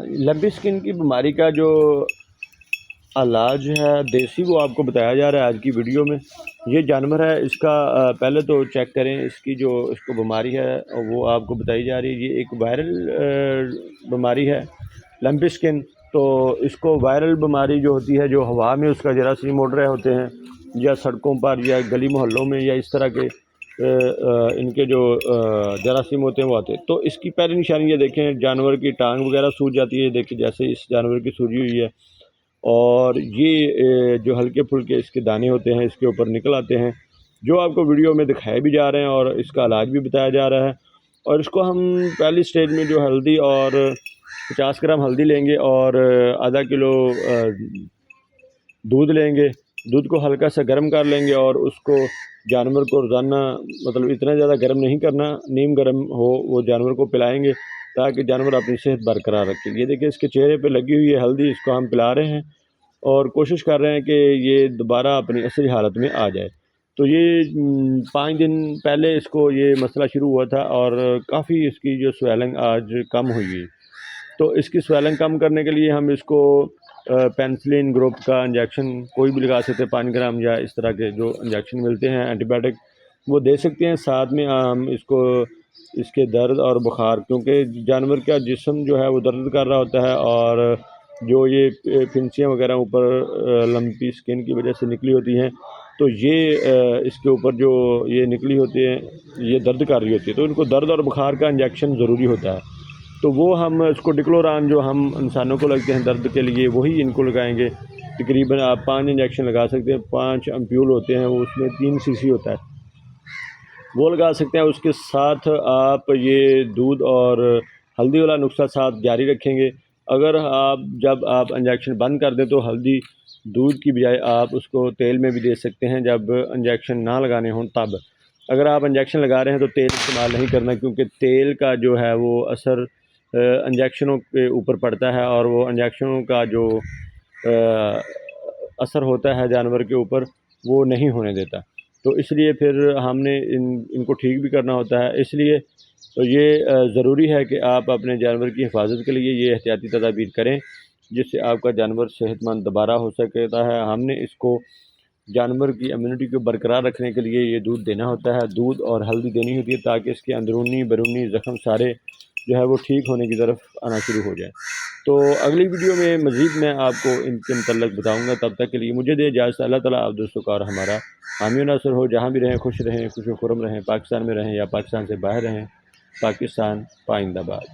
لمبی اسکن کی بیماری کا جو علاج ہے دیسی وہ آپ کو بتایا جا رہا ہے آج کی ویڈیو میں۔ یہ جانور ہے، اس کا پہلے تو چیک کریں اس کی جو اس کو بیماری ہے وہ آپ کو بتائی جا رہی ہے۔ یہ ایک وائرل بیماری ہے لمبی اسکن۔ تو اس کو وائرل بیماری جو ہوتی ہے، جو ہوا میں اس کا جراثیم اڑ رہے ہوتے ہیں یا سڑکوں پر یا گلی محلوں میں یا اس طرح کے ان کے جو جراثیم ہوتے ہیں وہ آتے ہیں۔ تو اس کی پہلی نشانی یہ دیکھیں، جانور کی ٹانگ وغیرہ سوج جاتی ہے، دیکھیں جیسے اس جانور کی سوجی ہوئی ہے، اور یہ جو ہلکے پھلکے اس کے دانے ہوتے ہیں اس کے اوپر نکل آتے ہیں، جو آپ کو ویڈیو میں دکھائے بھی جا رہے ہیں، اور اس کا علاج بھی بتایا جا رہا ہے۔ اور اس کو ہم پہلی سٹیج میں جو ہلدی اور 50 گرام ہلدی لیں گے اور آدھا کلو دودھ لیں گے، دودھ کو ہلکا سا گرم کر لیں گے، اور اس کو جانور کو روزانہ مطلب اتنا زیادہ گرم نہیں کرنا، نیم گرم ہو وہ جانور کو پلائیں گے تاکہ جانور اپنی صحت برقرار رکھے۔ یہ دیکھیں اس کے چہرے پہ لگی ہوئی ہے ہلدی، اس کو ہم پلا رہے ہیں اور کوشش کر رہے ہیں کہ یہ دوبارہ اپنی اصلی حالت میں آ جائے۔ تو یہ 5 دن پہلے اس کو یہ مسئلہ شروع ہوا تھا، اور کافی اس کی جو سویلنگ آج کم ہوئی ہے۔ تو اس کی سویلنگ کم کرنے کے لیے ہم اس کو پینسلین گروپ کا انجیکشن کوئی بھی لگا سکتے ہیں، 5 گرام یا اس طرح کے جو انجیکشن ملتے ہیں اینٹی بائیوٹک وہ دے سکتے ہیں۔ ساتھ میں ہم اس کو اس کے درد اور بخار، کیونکہ جانور کا جسم جو ہے وہ درد کر رہا ہوتا ہے، اور جو یہ پھنسیاں وغیرہ اوپر لمبی اسکن کی وجہ سے نکلی ہوتی ہیں، تو یہ اس کے اوپر جو یہ نکلی ہوتی ہیں یہ درد کر رہی ہوتی ہے، تو ان کو درد اور بخار کا انجیکشن ضروری ہوتا ہے۔ تو وہ ہم اس کو ڈکلوران جو ہم انسانوں کو لگتے ہیں درد کے لیے وہی ان کو لگائیں گے۔ تقریباً آپ 5 انجیکشن لگا سکتے ہیں، 5 امپیول ہوتے ہیں، وہ اس میں 3 cc ہوتا ہے، وہ لگا سکتے ہیں۔ اس کے ساتھ آپ یہ دودھ اور ہلدی والا نسخہ ساتھ جاری رکھیں گے۔ اگر جب آپ انجیکشن بند کر دیں تو ہلدی دودھ کی بجائے آپ اس کو تیل میں بھی دے سکتے ہیں جب انجیکشن نہ لگانے ہوں تب۔ اگر آپ انجیکشن لگا رہے ہیں تو تیل استعمال نہیں کرنا، کیونکہ تیل کا جو ہے وہ اثر انجیکشنوں کے اوپر پڑتا ہے، اور وہ انجیکشنوں کا جو اثر ہوتا ہے جانور کے اوپر وہ نہیں ہونے دیتا۔ تو اس لیے پھر ہم نے ان کو ٹھیک بھی کرنا ہوتا ہے۔ اس لیے تو یہ ضروری ہے کہ آپ اپنے جانور کی حفاظت کے لیے یہ احتیاطی تدابیر کریں، جس سے آپ کا جانور صحت مند دوبارہ ہو سکتا ہے۔ ہم نے اس کو جانور کی امیونٹی کو برقرار رکھنے کے لیے یہ دودھ دینا ہوتا ہے، دودھ اور ہلدی دینی ہوتی ہے، تاکہ اس کے اندرونی بیرونی زخم سارے جو ہے وہ ٹھیک ہونے کی طرف آنا شروع ہو جائے۔ تو اگلی ویڈیو میں مزید میں آپ کو ان کے متعلق بتاؤں گا۔ تب تک کے لیے مجھے دے اجازت۔ اللہ تعالیٰ آپ دوستوں کا اور ہمارا حامی و ناصر ہو۔ جہاں بھی رہیں خوش رہیں، خوش و خرم رہیں، پاکستان میں رہیں یا پاکستان سے باہر رہیں۔ پاکستان پائندہ باد۔